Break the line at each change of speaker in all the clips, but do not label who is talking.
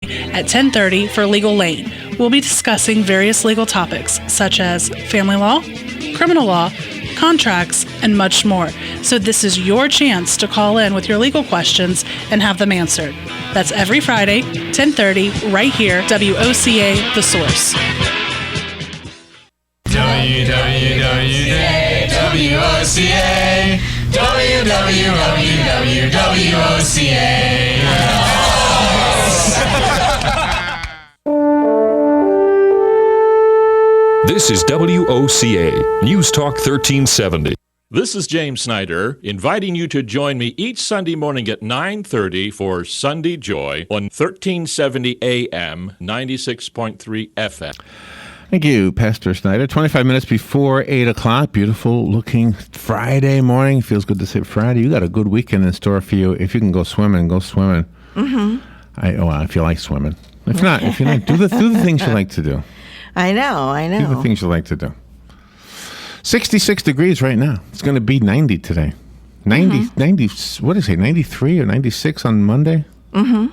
at 10:30 for Legal Lane. We'll be discussing various legal topics such as family law, criminal law, contracts, and much more. So this is your chance to call in with your legal questions and have them answered. That's every Friday, 10:30, right here, WOCA, The Source. WOCA,
This is WOCA, News Talk 1370.
This is James Snyder, inviting you to join me each Sunday morning at 9:30 for Sunday Joy on 1370 AM, 96.3 FM.
Thank you, Pastor Snyder. 25 minutes before 8 o'clock. Beautiful looking Friday morning. Feels good to say Friday. You got a good weekend in store for you. If you can go swimming, go swimming. Mm-hmm. If you like swimming. If not, do the things you like to do.
I know.
Do the things you like to do. 66 degrees right now. It's going to be 90 today. 90, what did I say, 93 or 96 on Monday? Mm-hmm.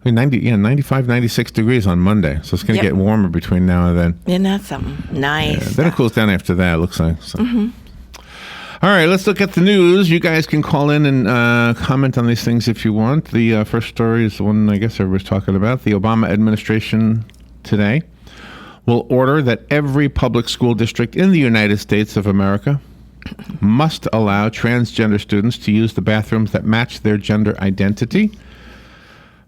95, 96 degrees on Monday. So it's going to get warmer between now and then.
Isn't that something? Nice.
Yeah, then it cools down after that, it looks like. So. Mm-hmm. All right, let's look at the news. You guys can call in and comment on these things if you want. The first story is the one I guess everybody's talking about. The Obama administration today will order that every public school district in the United States of America must allow transgender students to use the bathrooms that match their gender identity.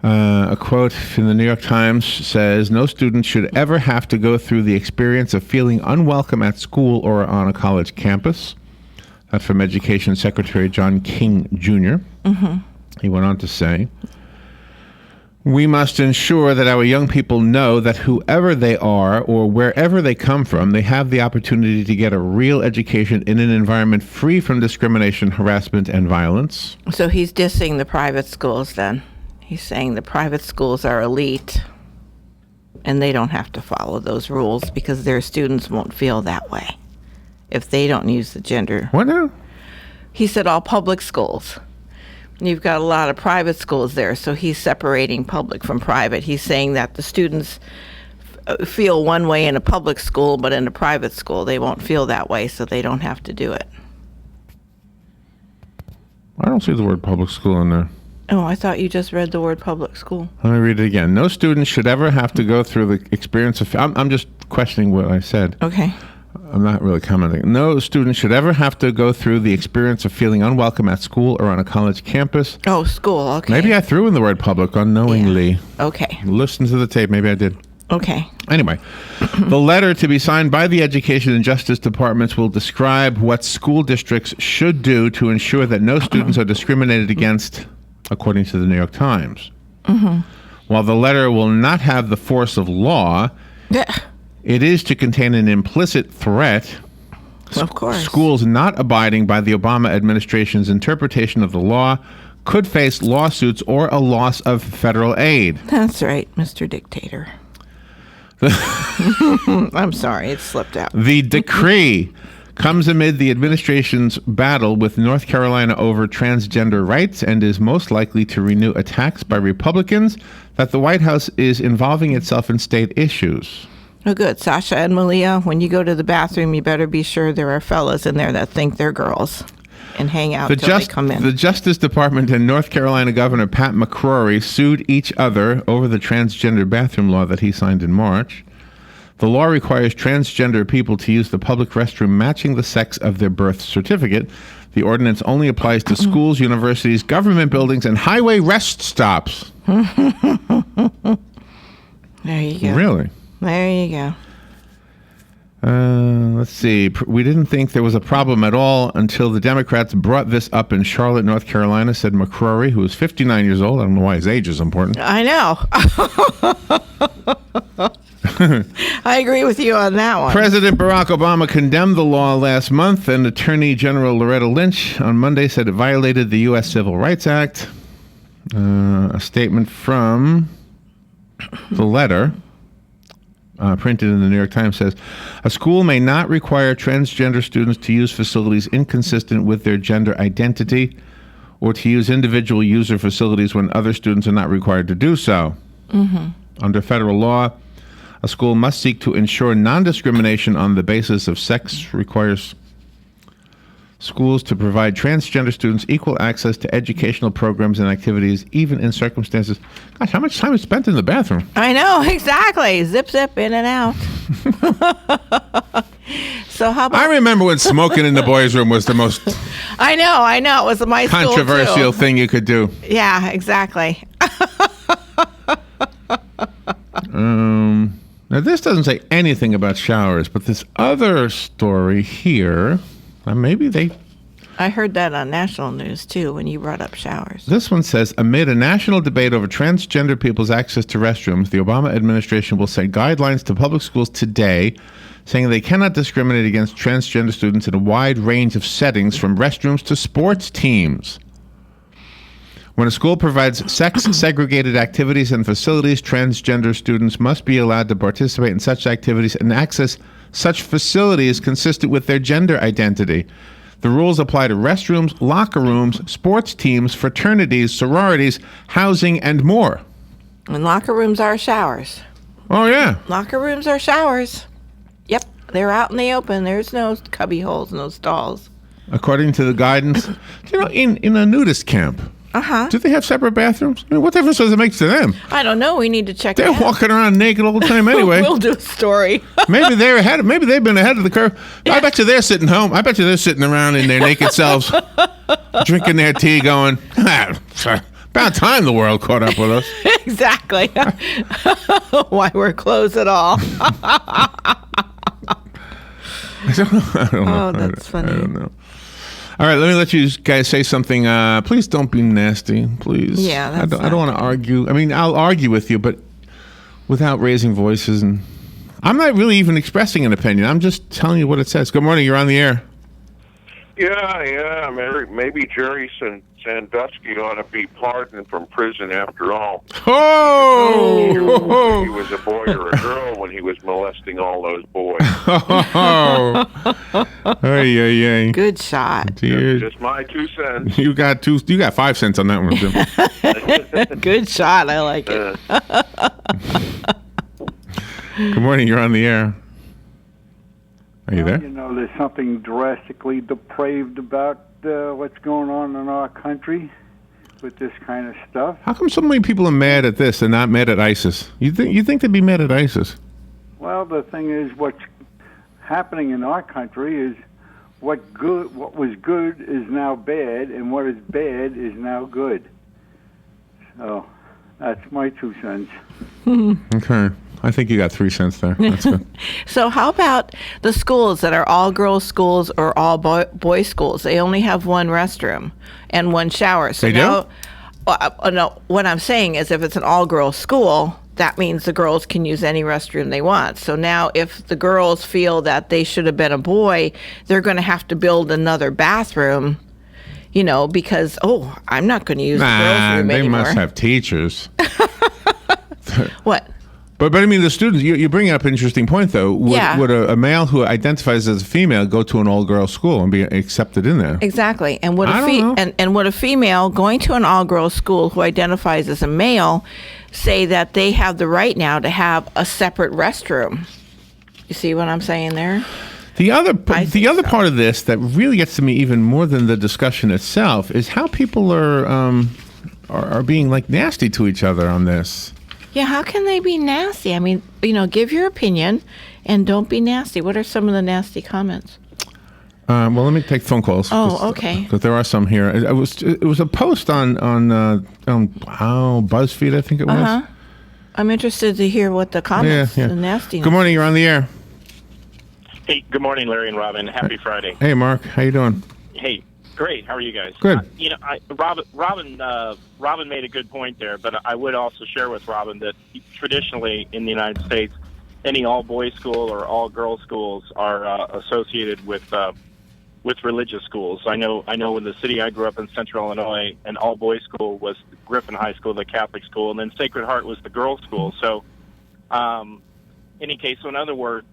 A quote in the New York Times says, "No student should ever have to go through the experience of feeling unwelcome at school or on a college campus." That's from Education Secretary John King Jr. Mm-hmm. He went on to say, "We must ensure that our young people know that whoever they are or wherever they come from, they have the opportunity to get a real education in an environment free from discrimination, harassment, and violence."
So he's dissing the private schools then. He's saying the private schools are elite and they don't have to follow those rules because their students won't feel that way if they don't use the gender.
What now?
He said all public schools. You've got a lot of private schools there, so he's separating public from private. He's saying that the students feel one way in a public school, but in a private school they won't feel that way, so they don't have to do it.
I don't see the word public school in there.
Oh, I thought you just read the word public school.
Let me read it again. No student should ever have to go through the experience of... I'm just questioning what I said.
Okay.
I'm not really commenting. No student should ever have to go through the experience of feeling unwelcome at school or on a college campus.
Oh, school, okay.
Maybe I threw in the word public unknowingly.
Yeah. Okay.
Listen to the tape. Maybe I did.
Okay.
Anyway, the letter to be signed by the Education and Justice Departments will describe what school districts should do to ensure that no students are discriminated against, according to the New York Times. Mm-hmm. While the letter will not have the force of law, it is to contain an implicit threat.
Of course.
Schools not abiding by the Obama administration's interpretation of the law could face lawsuits or a loss of federal aid.
That's right, Mr. Dictator. I'm sorry, it slipped out.
The decree comes amid the administration's battle with North Carolina over transgender rights and is most likely to renew attacks by Republicans that the White House is involving itself in state issues.
Oh, good. Sasha and Malia, when you go to the bathroom, you better be sure there are fellas in there that think they're girls and hang out until they come in.
The Justice Department and North Carolina Governor Pat McCrory sued each other over the transgender bathroom law that he signed in March. The law requires transgender people to use the public restroom matching the sex of their birth certificate. The ordinance only applies to schools, universities, government buildings, and highway rest stops.
There you go.
Really?
There you go.
Let's see. We didn't think there was a problem at all until the Democrats brought this up in Charlotte, North Carolina, said McCrory, who is 59 years old. I don't know why his age is important.
I know. I agree with you on that one.
President Barack Obama condemned the law last month, and Attorney General Loretta Lynch on Monday said it violated the U.S. Civil Rights Act. A statement from the letter printed in the New York Times says, a school may not require transgender students to use facilities inconsistent with their gender identity or to use individual user facilities when other students are not required to do so. Mm-hmm. Under federal law, a school must seek to ensure non-discrimination on the basis of sex, requires schools to provide transgender students equal access to educational programs and activities, even in circumstances. Gosh, how much time is spent in the bathroom?
I know, exactly. Zip, zip, in and out. So how about...
I remember when smoking in the boys' room was the most
I know. It was my school,
controversial
too.
thing you could do.
Yeah, exactly.
Now, this doesn't say anything about showers, but this other story here, maybe they...
I heard that on national news, too, when you brought up showers.
This one says, amid a national debate over transgender people's access to restrooms, the Obama administration will set guidelines to public schools today, saying they cannot discriminate against transgender students in a wide range of settings, from restrooms to sports teams. When a school provides sex-segregated activities and facilities, transgender students must be allowed to participate in such activities and access such facilities consistent with their gender identity. The rules apply to restrooms, locker rooms, sports teams, fraternities, sororities, housing, and more.
And locker rooms are showers.
Oh, yeah.
Locker rooms are showers. Yep, they're out in the open. There's no cubby holes, no stalls.
According to the guidance, in a nudist camp, do they have separate bathrooms? I mean, what difference does it make to them?
I don't know. We need to check
They're
it out.
walking around naked all the time anyway.
We'll do a story.
Maybe they're ahead. Maybe they've been ahead of the curve. Yeah. I bet you they're sitting home. I bet you they're sitting around in their naked selves, drinking their tea, going, about time the world caught up with us.
Exactly. Why we're closed at all.
I don't know.
Oh, that's funny.
I don't know. All right, let me let you guys say something. Please don't be nasty, please.
Yeah, that's
I don't want to argue. I mean, I'll argue with you, but without raising voices. And I'm not really even expressing an opinion. I'm just telling you what it says. Good morning. You're on the air.
Yeah. Maybe Jerry Sandusky ought to be pardoned from prison after all.
Oh!
He was a boy or a girl when he was molesting all those boys.
Oh! Ay.
Good shot.
Just my 2 cents.
You got 5 cents on that one, Jim.
Good shot. I like it.
Good morning. You're on the air. Are you there?
You know, there's something drastically depraved about what's going on in our country with this kind of stuff.
How come so many people are mad at this and not mad at ISIS? You think they'd be mad at ISIS?
Well, the thing is, what's happening in our country is what was good is now bad, and what is bad is now good. So that's my 2 cents.
Okay. I think you got 3 cents there. That's good.
So how about the schools that are all girls schools or all boys schools? They only have one restroom and one shower. So
they
now,
do?
No, what I'm saying is if it's an all girls school, that means the girls can use any restroom they want. So now if the girls feel that they should have been a boy, they're going to have to build another bathroom, because, I'm not going to use the girls' room
they
anymore.
must have teachers.
What?
But I mean, the students, you bring up an interesting point, though. Would a male who identifies as a female go to an all-girls school and be accepted in there?
Exactly. And would
know.
a female going to an all-girls school who identifies as a male say that they have the right now to have a separate restroom? You see what I'm saying there?
The other part of this that really gets to me even more than the discussion itself is how people are being like nasty to each other on this.
Yeah, how can they be nasty? I mean, give your opinion and don't be nasty. What are some of the nasty comments?
Well, let me take phone calls.
Oh, okay.
Because there are some here. It was a post on BuzzFeed, I think it was.
Uh-huh. I'm interested to hear what the comments, the nastiness.
Good morning. You're on the air.
Hey, good morning, Larry and Robin. Happy Friday.
Hey, Mark. How you doing?
Hey, great. How are you guys?
Good.
Robin made a good point there, but I would also share with Robin that traditionally in the United States, any all-boys school or all-girls schools are associated with religious schools. I know in the city I grew up in Central Illinois, an all-boys school was Griffin High School, the Catholic school, and then Sacred Heart was the girls' school. So, any case, so in other words,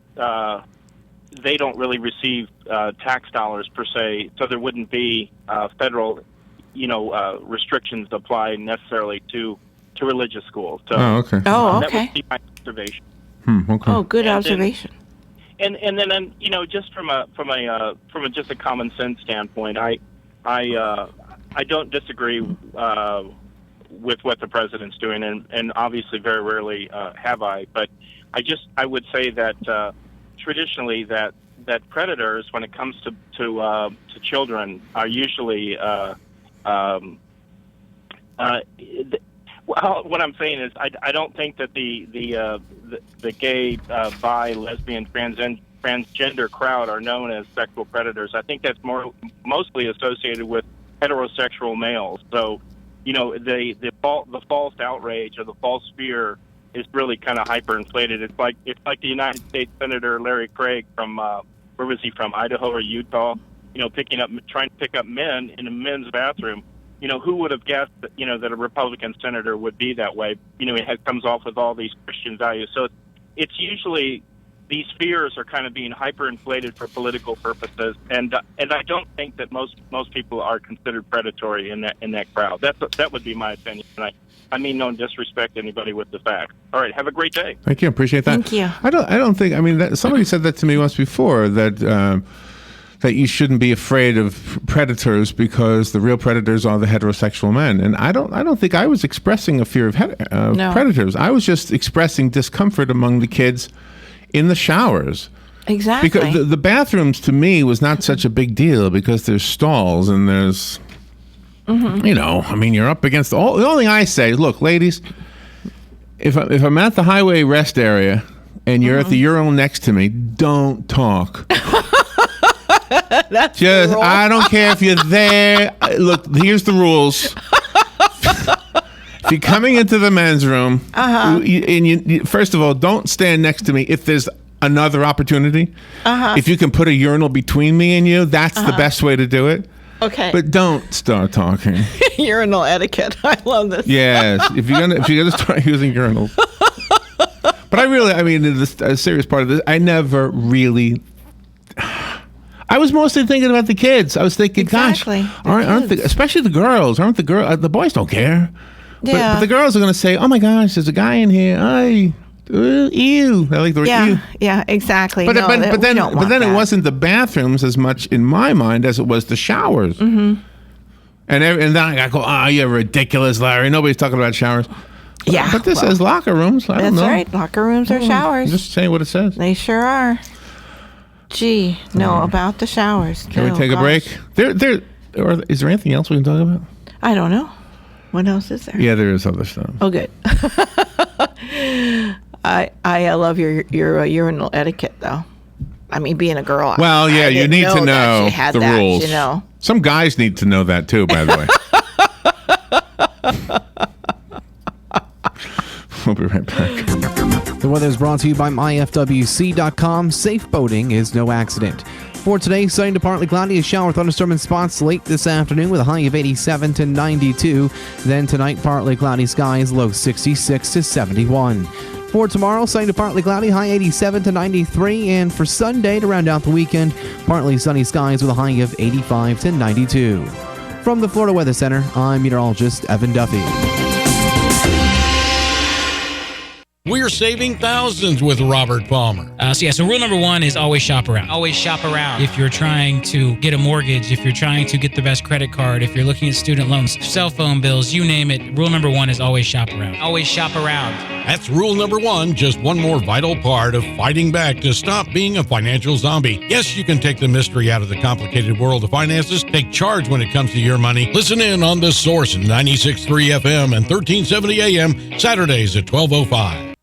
they don't really receive tax dollars per se, so there wouldn't be federal, restrictions apply necessarily to religious schools. So
Oh, okay.
Oh,
that
okay.
would be my observation.
Okay.
Oh, good
And then-
observation.
And then just from a just a common sense standpoint, I don't disagree with what the president's doing, and obviously very rarely have I. But I would say that traditionally that predators, when it comes to children, are usually well, what I'm saying is, I don't think that the gay, bi, lesbian, transgender crowd are known as sexual predators. I think that's mostly associated with heterosexual males. So, the false outrage or the false fear is really kind of hyperinflated. It's like the United States Senator Larry Craig from where was he from, Idaho or Utah? Trying to pick up men in a men's bathroom. Who would have guessed that, that a Republican senator would be that way? It comes off with all these Christian values. So it's usually these fears are kind of being hyperinflated for political purposes, and I don't think that most people are considered predatory in that crowd. That would be my opinion. And I mean no disrespect to anybody with the facts. All right, have a great day.
Thank you. Appreciate that.
Thank you.
I don't think. I mean, somebody said that to me once before that you shouldn't be afraid of predators because the real predators are the heterosexual men. And I don't think I was expressing a fear of
No.
predators. I was just expressing discomfort among the kids in the showers.
Exactly.
Because the bathrooms to me was not such a big deal because there's stalls and there's, I mean, you're up against the only thing I say is, look, ladies, if I'm at the highway rest area and you're at the urinal next to me, don't talk.
That's
Just,
the rule.
I don't care if you're there. Look, here's the rules. If you're coming into the men's room, and you first of all, don't stand next to me if there's another opportunity. If you can put a urinal between me and you, that's the best way to do it.
Okay.
But don't start talking.
Urinal etiquette. I love this.
Yes, if you're gonna start using urinals. But I mean, a serious part of this, I never really. I was mostly thinking about the kids. I was thinking,
Exactly.
gosh, aren't especially the girls? Aren't the boys don't care?
Yeah.
But the girls are going to say, "Oh my gosh, there's a guy in here. Ew." I like the word ew.
Yeah, exactly.
But
No,
then
we don't want
it
that.
wasn't the bathrooms as much in my mind as it was the showers. Mm-hmm. And then I go, you're ridiculous, Larry. Nobody's talking about showers.
Yeah.
But this says locker rooms. I don't
That's
know.
right. Locker rooms are showers.
Just saying what it says.
They sure are. Gee, no, about the showers.
Can we take a break? Or is there anything else we can talk about?
I don't know. What else is there?
Yeah, there is other stuff.
Oh, good. I love your urinal etiquette, though. I mean, being a girl.
Well, yeah,
I
you
didn't
need to
that
know
she had
the
that,
rules. Some guys need to know that too, by the way. We'll be right back.
The weather is brought to you by myfwc.com. Safe boating is no accident. For today, sunny to partly cloudy, a shower, thunderstorm in spots late this afternoon with a high of 87 to 92. Then tonight, partly cloudy skies, low 66 to 71. For tomorrow, sunny to partly cloudy, high 87 to 93. And for Sunday, to round out the weekend, partly sunny skies with a high of 85 to 92. From the Florida Weather Center, I'm meteorologist Evan Duffy.
We're saving thousands with Robert Palmer.
So rule number one is always shop around. Always shop around. If you're trying to get a mortgage, if you're trying to get the best credit card, if you're looking at student loans, cell phone bills, you name it, rule number one is always shop around. Always shop around.
That's rule number one, just one more vital part of fighting back to stop being a financial zombie. Yes, you can take the mystery out of the complicated world of finances. Take charge when it comes to your money. Listen in on The Source, 96.3 FM and 1370 AM, Saturdays at 12:05.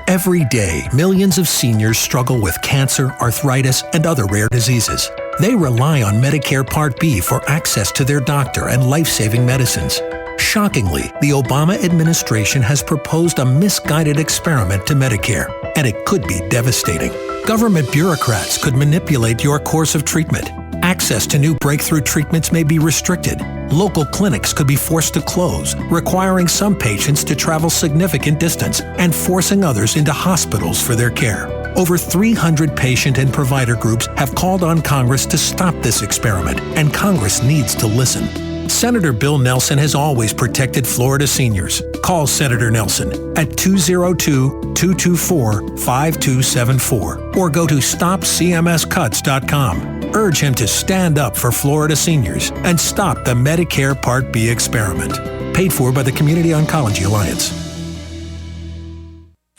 Every day, millions of seniors struggle with cancer, arthritis, and other rare diseases. They rely on Medicare Part B for access to their doctor and life-saving medicines. Shockingly, the Obama administration has proposed a misguided experiment to Medicare, and it could be devastating. Government bureaucrats could manipulate your course of treatment. Access to new breakthrough treatments may be restricted. Local clinics could be forced to close, requiring some patients to travel significant distance and forcing others into hospitals for their care. Over 300 patient and provider groups have called on Congress to stop this experiment, and Congress needs to listen. Senator Bill Nelson has always protected Florida seniors. Call Senator Nelson at 202-224-5274 or go to stopcmscuts.com. Urge him to stand up for Florida seniors and stop the Medicare Part B experiment. Paid for by the Community Oncology Alliance.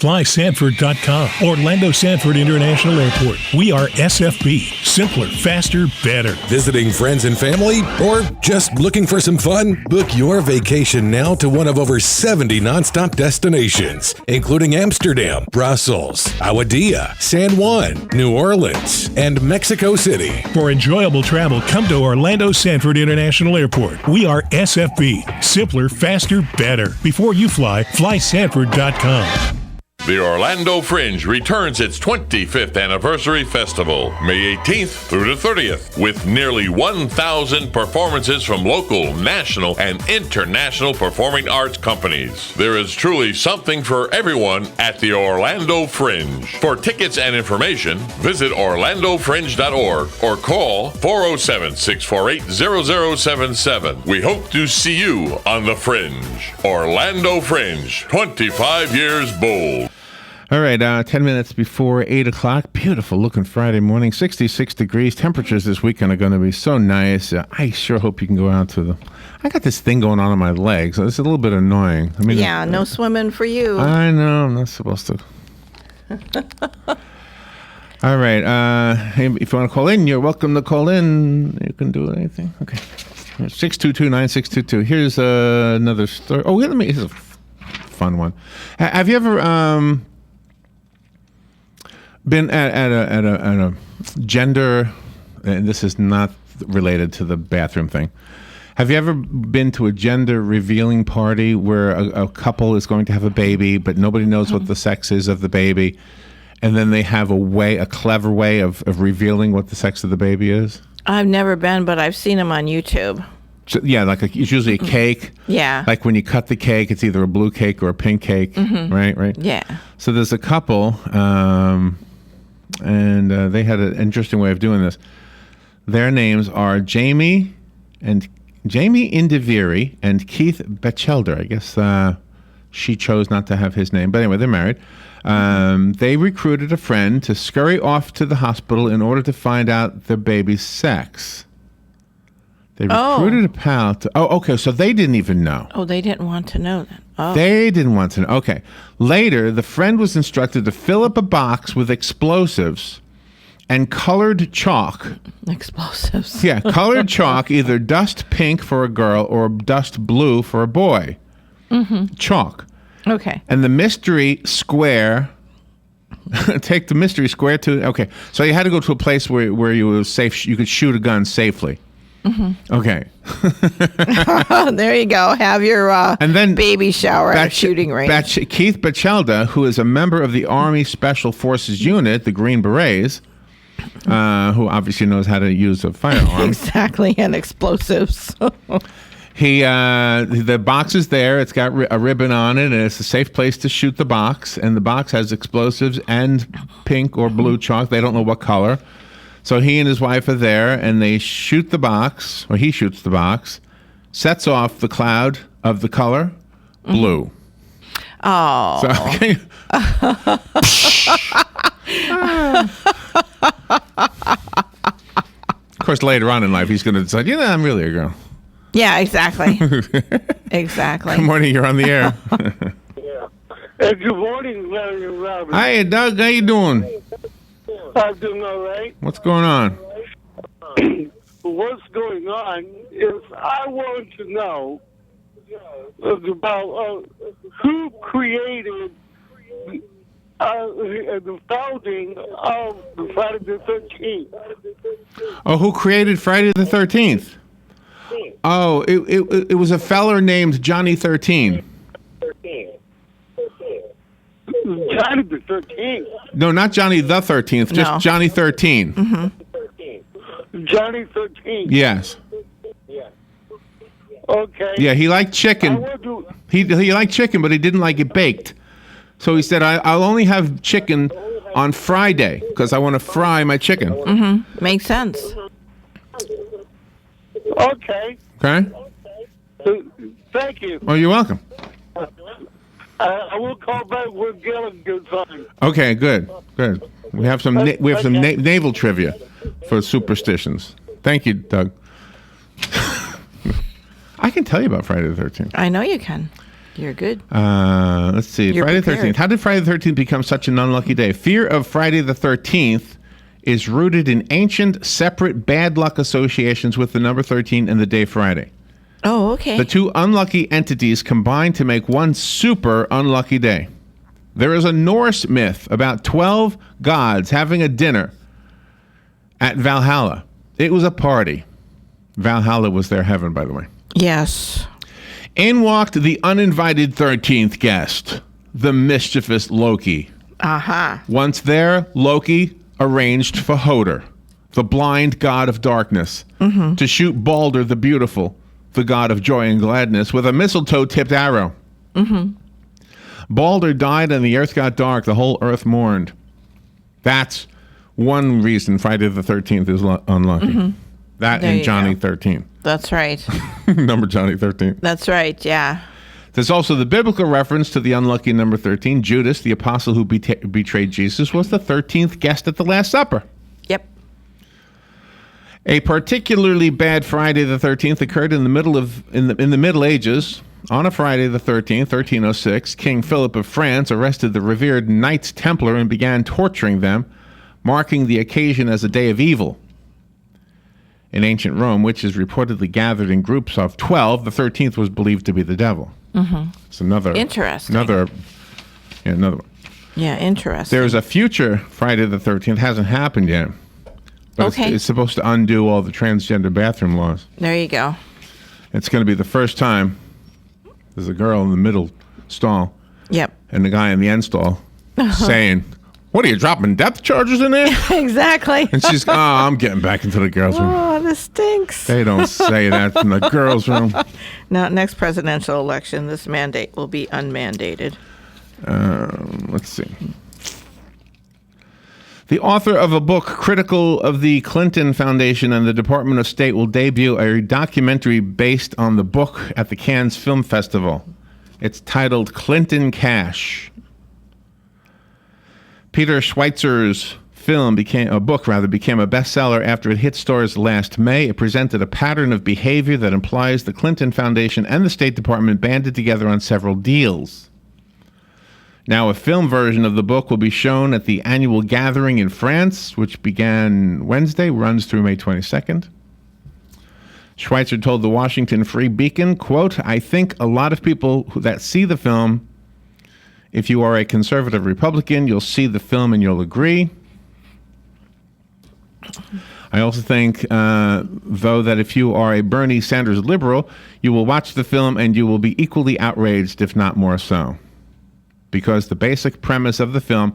FlySanford.com, Orlando Sanford International Airport. We are SFB. Simpler, faster, better.
Visiting friends and family? Or just looking for some fun? Book your vacation now to one of over 70 nonstop destinations, including Amsterdam, Brussels, Aguadilla, San Juan, New Orleans, and Mexico City.
For enjoyable travel, come to Orlando Sanford International Airport. We are SFB. Simpler, faster, better. Before you fly, FlySanford.com.
The Orlando Fringe returns its 25th anniversary festival, May 18th through the 30th, with nearly 1,000 performances from local, national, and international performing arts companies. There is truly something for everyone at the Orlando Fringe. For tickets and information, visit orlandofringe.org or call 407-648-0077. We hope to see you on the Fringe. Orlando Fringe, 25 years bold.
All right, 10 minutes before 8 o'clock. Beautiful looking Friday morning, 66 degrees. Temperatures this weekend are going to be so nice. I sure hope you can go out to the... I got this thing going on my legs, so it's a little bit annoying. I mean,
yeah, no swimming for you.
I know, I'm not supposed to. All right, if you want to call in, you're welcome to call in. You can do anything. Okay. 622-9622. Here's another story. Oh, here's a fun one. Have you ever... been at a gender, and this is not related to the bathroom thing. Have you ever been to a gender revealing party where a couple is going to have a baby, but nobody knows what the sex is of the baby, and then they have a clever way of revealing what the sex of the baby is?
I've never been, but I've seen them on YouTube.
So, yeah, it's usually a cake.
Yeah.
Like when you cut the cake, it's either a blue cake or a pink cake, right?
Yeah.
So there's a couple, and they had an interesting way of doing this. Their names are Jamie Indiviri and Keith Batchelder. I guess she chose not to have his name, but anyway, they're married. They recruited a friend to scurry off to the hospital in order to find out their baby's sex. They recruited a pal to... Oh, okay, so they didn't even know.
Oh, they didn't want to know that. Oh.
They didn't want to know. Okay. Later, the friend was instructed to fill up a box with explosives and colored chalk.
Explosives.
Yeah, colored chalk, either dust pink for a girl or dust blue for a boy. Chalk.
Okay.
And the mystery square... Take the mystery square to... Okay, so you had to go to a place where you were safe. You could shoot a gun safely. Okay.
There you go. Have your
and then
baby shower at a shooting range.
Keith Batchelder, who is a member of the Army Special Forces Unit, the Green Berets, who obviously knows how to use a firearm.
Exactly, and explosives.
The box is there. It's got a ribbon on it, and it's a safe place to shoot the box. And the box has explosives and pink or blue chalk. They don't know what color. So he and his wife are there, and they shoot the box, or he shoots the box, sets off the cloud of the color blue.
Oh.
So, of course, later on in life, he's going to decide, I'm really a girl.
Yeah, exactly. Exactly.
Good morning. You're on the air.
Good morning, Larry and Robert.
Hi, Doug. How you doing?
I'm doing all right.
What's going on?
What's going on is I want to know about who created the founding of the Friday the 13th.
Oh, who created Friday the 13th? Oh, it was a feller named Johnny 13.
Johnny the 13th.
No, not Johnny the 13th, just Johnny 13.
Johnny 13.
Yes.
Okay.
Yeah, he liked chicken. He liked chicken, but he didn't like it baked. So he said, I'll only have chicken on Friday because I want to fry my chicken.
Makes sense.
Okay.
Okay.
Thank you.
Oh, you're welcome.
I will call back when Galen gets on.
Okay, good. We have some naval trivia for superstitions. Thank you, Doug. I can tell you about Friday the 13th.
I know you can. You're good.
Let's see.
You're
Friday the
prepared.
13th. How did Friday the 13th become such an unlucky day? Fear of Friday the 13th is rooted in ancient, separate bad luck associations with the number 13 and the day Friday.
Oh, okay.
The two unlucky entities combine to make one super unlucky day. There is a Norse myth about 12 gods having a dinner at Valhalla. It was a party. Valhalla was their heaven, by the way.
Yes.
In walked the uninvited 13th guest, the mischievous Loki.
Aha.
Once there, Loki arranged for Hoder, the blind god of darkness, to shoot Balder the beautiful, the god of joy and gladness, with a mistletoe-tipped arrow. Balder died and the earth got dark. The whole earth mourned. That's one reason Friday the 13th is unlucky. That
There
and
you
Johnny
go.
13.
That's right.
Number Johnny 13.
That's right, yeah.
There's also the biblical reference to the unlucky number 13. Judas, the apostle who betrayed Jesus, was the 13th guest at the Last Supper.
Yep.
A particularly bad Friday the 13th occurred in the Middle Ages. On a Friday the 13th, 1306, King Philip of France arrested the revered Knights Templar and began torturing them, marking the occasion as a day of evil. In ancient Rome, witches reportedly gathered in groups of 12. The 13th was believed to be the devil. It's another
Interesting.
Another one.
Yeah, interesting.
There's a future Friday the 13th. Hasn't happened yet. But
Okay.
it's supposed to undo all the transgender bathroom laws.
There you go.
It's going to be the first time there's a girl in the middle stall
Yep.
and the guy in the end stall saying, "What are you dropping depth charges in there?"
Exactly.
And she's, "Oh, I'm getting back into the girls' room."
Oh, this stinks.
They don't say that in the girls' room.
Now, next presidential election, this mandate will be unmandated.
Let's see. The author of a book critical of the Clinton Foundation and the Department of State will debut a documentary based on the book at the Cannes Film Festival. It's titled Clinton Cash. Peter Schweitzer's became a bestseller after it hit stores last May. It presented a pattern of behavior that implies the Clinton Foundation and the State Department banded together on several deals. Now, a film version of the book will be shown at the annual gathering in France, which began Wednesday, runs through May 22nd. Schweitzer told the Washington Free Beacon, quote, "I think a lot of people that see the film, if you are a conservative Republican, you'll see the film and you'll agree. I also think, though, that if you are a Bernie Sanders liberal, you will watch the film and you will be equally outraged, if not more so. Because the basic premise of the film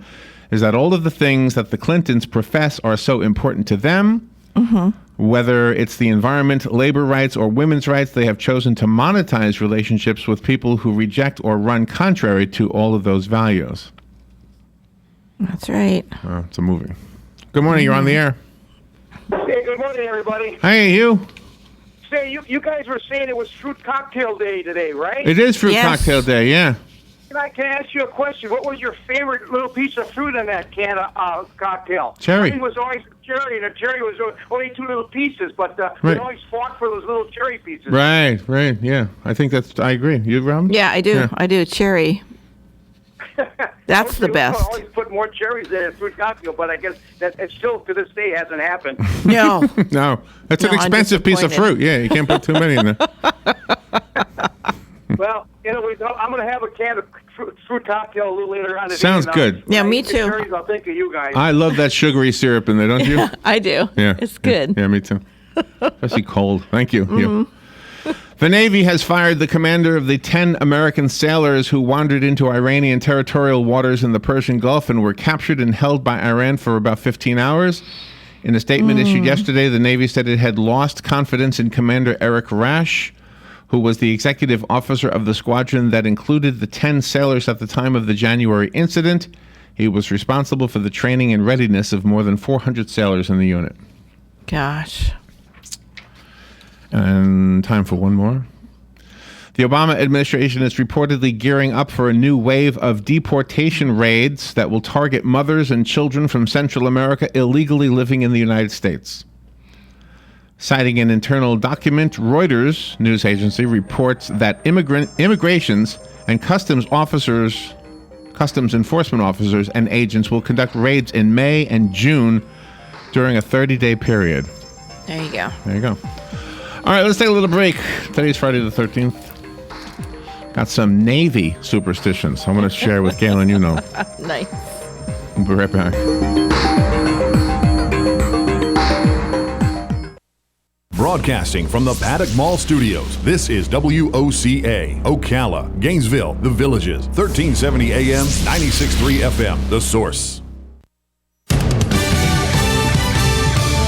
is that all of the things that the Clintons profess are so important to them, whether it's the environment, labor rights, or women's rights, they have chosen to monetize relationships with people who reject or run contrary to all of those values."
That's right.
It's a movie. Good morning. You're on the air.
Hey, good morning, everybody.
Hey, you.
Say, you guys were saying it was Fruit Cocktail Day today, right?
It is Fruit Cocktail Day, yeah.
Can I ask you a question? What was your favorite little piece of fruit in that can of cocktail?
Cherry.
Mine was always cherry, and the cherry was only two little pieces, but we
Right.
always fought for those little cherry pieces.
Right, yeah. I agree. You, Rob?
Yeah, I do.
Yeah.
I do. Cherry. That's the
I
best.
always put more cherries in a fruit cocktail, but I guess that it still to this day hasn't happened.
No.
No. That's an
No, I'm
expensive piece of
disappointed.
fruit. Yeah, you can't put too many in there.
Well, anyways, I'm going to have a can of fruit cocktail a little later on today.
Sounds
and
good.
Yeah, me
the
too.
Cherries, I'll think of you guys.
I love that sugary syrup in there, don't you?
I do.
Yeah.
It's good.
Yeah, me too. Especially cold. Thank you. You. The Navy has fired the commander of the 10 American sailors who wandered into Iranian territorial waters in the Persian Gulf and were captured and held by Iran for about 15 hours. In a statement issued yesterday, the Navy said it had lost confidence in Commander Eric Rash, who was the executive officer of the squadron that included the 10 sailors at the time of the January incident. He was responsible for the training and readiness of more than 400 sailors in the unit.
Gosh.
And time for one more. The Obama administration is reportedly gearing up for a new wave of deportation raids that will target mothers and children from Central America illegally living in the United States. Citing an internal document, Reuters news agency reports that immigrations and customs enforcement officers and agents will conduct raids in May and June during a 30-day period.
There you go.
There you go. All right, let's take a little break. Today's Friday the 13th. Got some Navy superstitions I want to share with Galen, Unold.
Nice.
We'll be right back.
Broadcasting from the Paddock Mall Studios, this is WOCA, Ocala, Gainesville, The Villages, 1370 AM, 96.3 FM, The Source.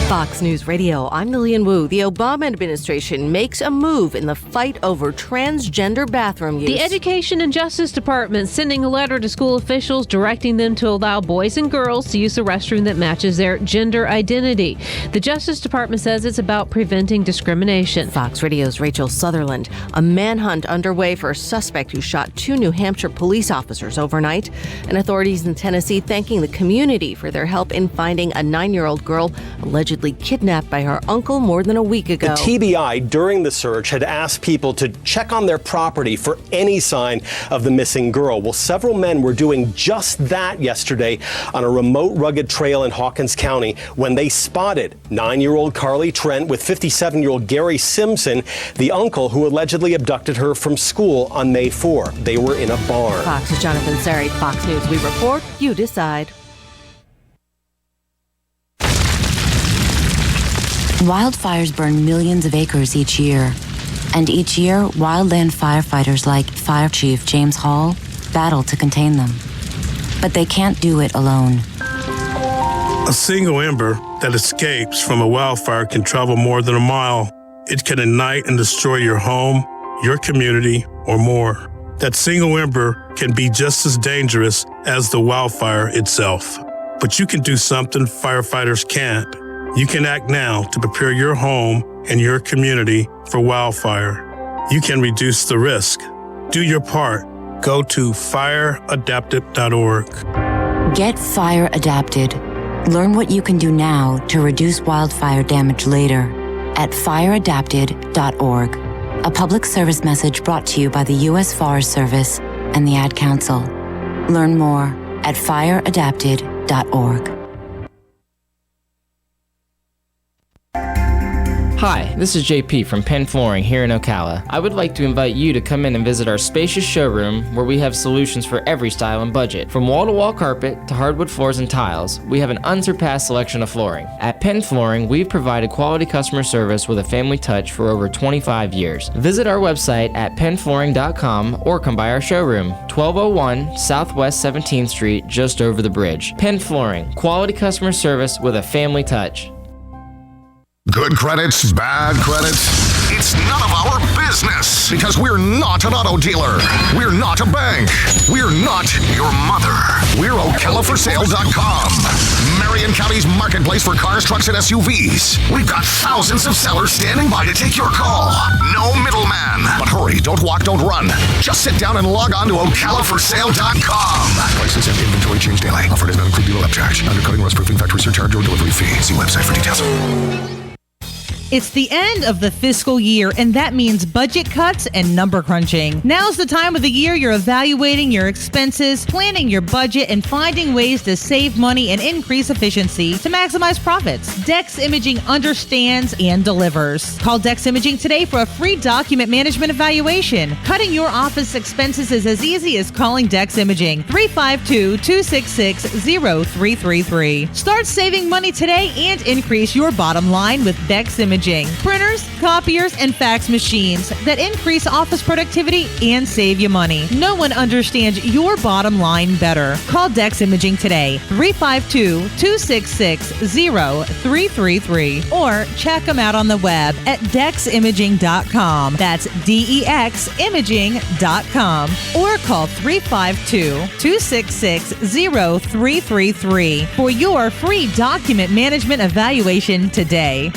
Fox News Radio, I'm Lillian Wu. The Obama administration makes a move in the fight over transgender bathroom use.
The Education and Justice Department sending a letter to school officials directing them to allow boys and girls to use a restroom that matches their gender identity. The Justice Department says it's about preventing discrimination.
Fox Radio's Rachel Sutherland. A manhunt underway for a suspect who shot 2 New Hampshire police officers overnight, and authorities in Tennessee thanking the community for their help in finding a 9-year-old girl allegedly kidnapped by her uncle more than a week ago.
The TBI during the search had asked people to check on their property for any sign of the missing girl. Well, several men were doing just that yesterday on a remote, rugged trail in Hawkins County when they spotted 9-year-old Carly Trent with 57-year-old Gary Simpson, the uncle who allegedly abducted her from school on May 4. They were in a barn.
Fox's Jonathan Sari, Fox News. We report, you decide.
Wildfires burn millions of acres each year. And each year, wildland firefighters like Fire Chief James Hall battle to contain them. But they can't do it alone.
A single ember that escapes from a wildfire can travel more than a mile. It can ignite and destroy your home, your community, or more. That single ember can be just as dangerous as the wildfire itself. But you can do something firefighters can't. You can act now to prepare your home and your community for wildfire. You can reduce the risk. Do your part. Go to fireadapted.org.
Get fire adapted. Learn what you can do now to reduce wildfire damage later at fireadapted.org. A public service message brought to you by the U.S. Forest Service and the Ad Council. Learn more at fireadapted.org.
Hi, this is JP from Penn Flooring here in Ocala. I would like to invite you to come in and visit our spacious showroom where we have solutions for every style and budget. From wall-to-wall carpet to hardwood floors and tiles, we have an unsurpassed selection of flooring. At Penn Flooring, we've provided quality customer service with a family touch for over 25 years. Visit our website at pennflooring.com or come by our showroom, 1201 Southwest 17th Street, just over the bridge. Penn Flooring, quality customer service with a family touch.
Good credits, bad credits. It's none of our business because we're not an auto dealer. We're not a bank. We're not your mother. We're OcalaForSale.com. Marion County's marketplace for cars, trucks, and SUVs. We've got thousands of sellers standing by to take your call. No middleman. But hurry, don't walk, don't run. Just sit down and log on to OcalaForSale.com. Prices and inventory change daily. Offer does not include dealer upcharge, undercutting, rust proofing, factory surcharge, or delivery fee. See website for details.
It's the end of the fiscal year, and that means budget cuts and number crunching. Now's the time of the year you're evaluating your expenses, planning your budget, and finding ways to save money and increase efficiency to maximize profits. Dex Imaging understands and delivers. Call Dex Imaging today for a free document management evaluation. Cutting your office expenses is as easy as calling Dex Imaging, 352-266-0333. Start saving money today and increase your bottom line with Dex Imaging. Printers, copiers, and fax machines that increase office productivity and save you money. No one understands your bottom line better. Call Dex Imaging today, 352-266-0333, or check them out on the web at deximaging.com. That's DEXimaging.com. Or call 352-266-0333 for your free document management evaluation today.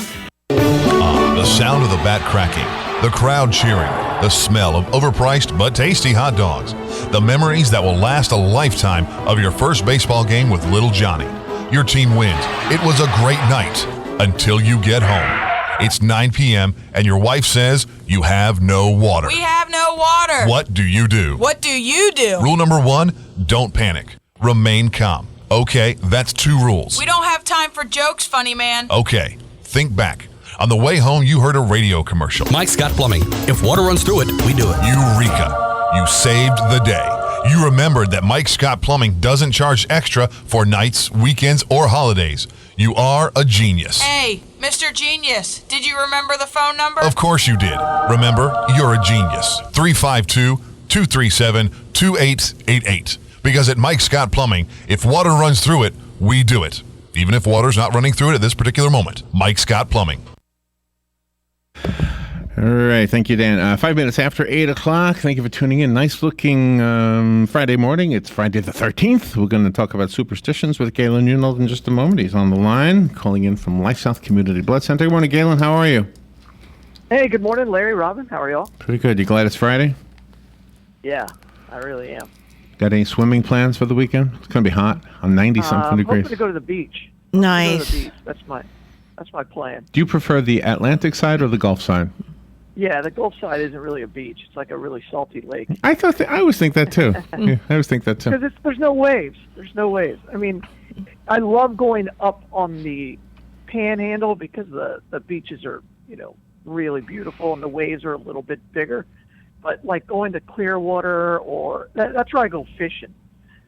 The sound of the bat cracking, the crowd cheering,
the smell of overpriced but tasty hot dogs, the memories that will last a lifetime of your first baseball game with little Johnny. Your team wins. It was a great night until you get home. It's 9 p.m. and your wife says you have no water.
We have no water.
What do you do?
What do you do?
Rule number 1, don't panic. Remain calm. Okay, that's 2 rules.
We don't have time for jokes, funny man.
Okay, think back. On the way home, you heard a radio commercial.
Mike Scott Plumbing. If water runs through it, we do it.
Eureka. You saved the day. You remembered that Mike Scott Plumbing doesn't charge extra for nights, weekends, or holidays. You are a genius.
Hey, Mr. Genius, did you remember the phone number?
Of course you did. Remember, you're a genius. 352-237-2888. Because at Mike Scott Plumbing, if water runs through it, we do it. Even if water's not running through it at this particular moment. Mike Scott Plumbing.
All right. Thank you, Dan. 5 minutes after 8 o'clock. Thank you for tuning in. Nice looking Friday morning. It's Friday the 13th. We're going to talk about superstitions with Galen Unold in just a moment. He's on the line, calling in from Life South Community Blood Center. Good morning, Galen. How are you?
Hey, good morning, Larry, Robin. How are y'all?
Pretty good. You glad it's Friday?
Yeah, I really am.
Got any swimming plans for the weekend? It's going to be hot on 90-something degrees.
I'm hoping to go to the beach.
Nice.
To go to the beach. That's my plan.
Do you prefer the Atlantic side or the Gulf side?
Yeah, the Gulf side isn't really a beach. It's like a really salty lake.
I always think that too. Yeah, I always think that too.
Because there's no waves. There's no waves. I mean, I love going up on the Panhandle because the beaches are, really beautiful and the waves are a little bit bigger. But like going to Clearwater or that's where I go fishing.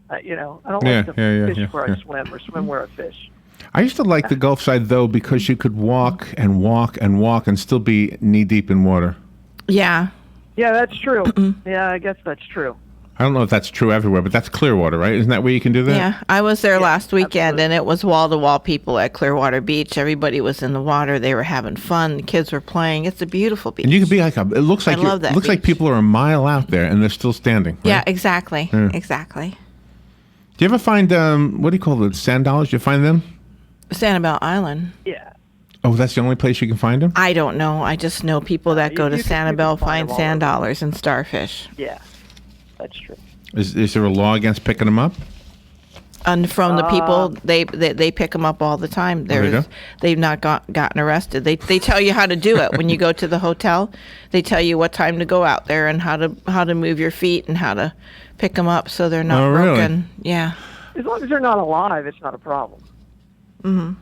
I don't like to fish where I swim or swim where I fish.
I used to like the Gulf side, though, because you could walk and walk and walk and still be knee-deep in water.
Yeah.
Yeah, that's true. Yeah, I guess that's true.
I don't know if that's true everywhere, but that's Clearwater, right? Isn't that where you can do that?
Yeah, I was there last weekend, and it was wall-to-wall people at Clearwater Beach. Everybody was in the water. They were having fun. The kids were playing. It's a beautiful beach.
And you could be like, it looks like people are a mile out there, and they're still standing. Right?
Yeah, exactly.
Yeah.
Exactly.
Do you ever find, what do you call it, sand dollars? Do you find them?
Sanibel Island.
Yeah.
Oh, that's the only place you can find them?
I don't know. I just know people that go to Sanibel find sand dollars and starfish.
Yeah, that's true.
Is there a law against picking them up?
And from the people, they pick them up all the time. They've not gotten arrested. They tell you how to do it when you go to the hotel. They tell you what time to go out there and how to move your feet and how to pick them up so they're not broken.
Really?
Yeah.
As long as they're not alive, it's not a problem.
Mm-hmm.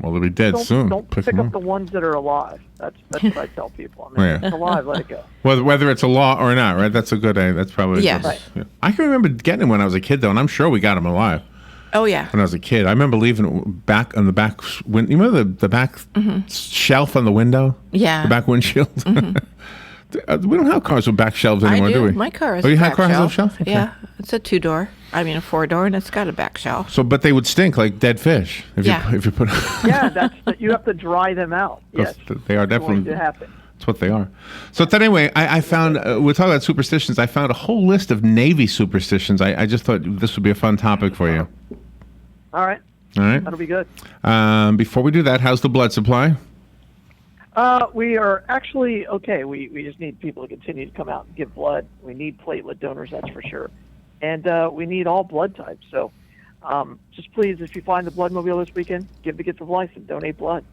Well, they'll be dead soon.
Don't pick up the ones that are alive. That's what I tell people. I mean, if it's alive, let it go.
Whether it's a law or not, right? That's a good. That's probably.
Yes.
Right. Yeah. I can remember getting them when I was a kid, though, and I'm sure we got them alive.
Oh yeah.
When I was a kid, I remember leaving back on the back. You remember the back shelf on the window?
Yeah.
The back windshield. We don't have cars with back shelves anymore, do we?
My car has
you
a
have
back
car
shelf.
has a shelf? Okay.
Yeah, it's a 2-door. I mean a 4-door, and it's got a back shelf.
So, but they would stink like dead fish if you put.
Yeah, you have to dry them out. Yes,
they are definitely.
Going to happen.
That's what they are. So anyway, I found we're talking about superstitions. I found a whole list of Navy superstitions. I just thought this would be a fun topic for you.
All right.
All right.
That'll be good.
Before we do that, how's the blood supply?
We are actually okay. We just need people to continue to come out and give blood. We need platelet donors, that's for sure. And we need all blood types. So just please, if you find the bloodmobile this weekend, give the gift of life and donate blood.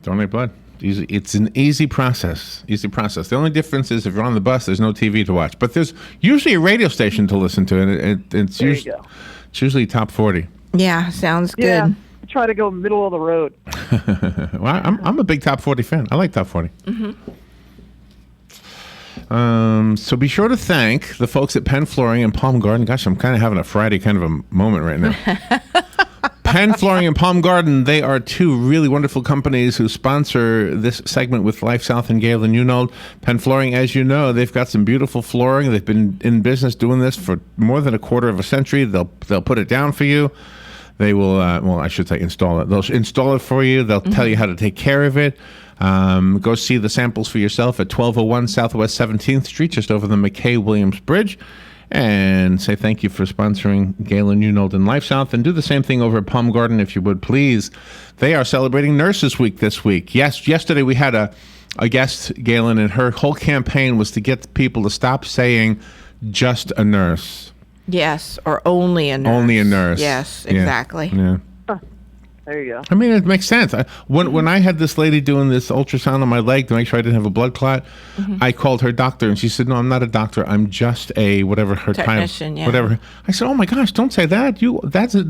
Donate blood. Easy. It's an easy process. The only difference is if you're on the bus, there's no TV to watch. But there's usually a radio station to listen to, and it's usually top 40.
Yeah, sounds good.
Yeah. Try to go middle of the road.
Well, I'm a big top 40 fan. I like top 40.
Mm-hmm.
So be sure to thank the folks at Penn Flooring and Palm Garden. Gosh, I'm kind of having a Friday kind of a moment right now. Penn Flooring and Palm Garden, they are two really wonderful companies who sponsor this segment with Life South and Galen Unold. Penn Flooring, as you know, they've got some beautiful flooring. They've been in business doing this for more than a quarter of a century. They'll put it down for you. They will, I should say install it. They'll install it for you. They'll tell you how to take care of it. Go see the samples for yourself at 1201 Southwest 17th Street, just over the McKay-Williams Bridge. And say thank you for sponsoring Galen Unold and Life South. And do the same thing over at Palm Garden, if you would, please. They are celebrating Nurses Week this week. Yes, yesterday we had a a guest, Galen, and her whole campaign was to get people to stop saying just a nurse.
Yes, or only a nurse.
Only a nurse.
Yes,
Yeah.
exactly.
Yeah.
There you go.
I mean, it makes sense. When I had this lady doing this ultrasound on my leg to make sure I didn't have a blood clot, I called her doctor, and she said, "No, I'm not a doctor. I'm just a whatever her
Technician,
title,
yeah.
whatever." I said, "Oh my gosh, don't say that.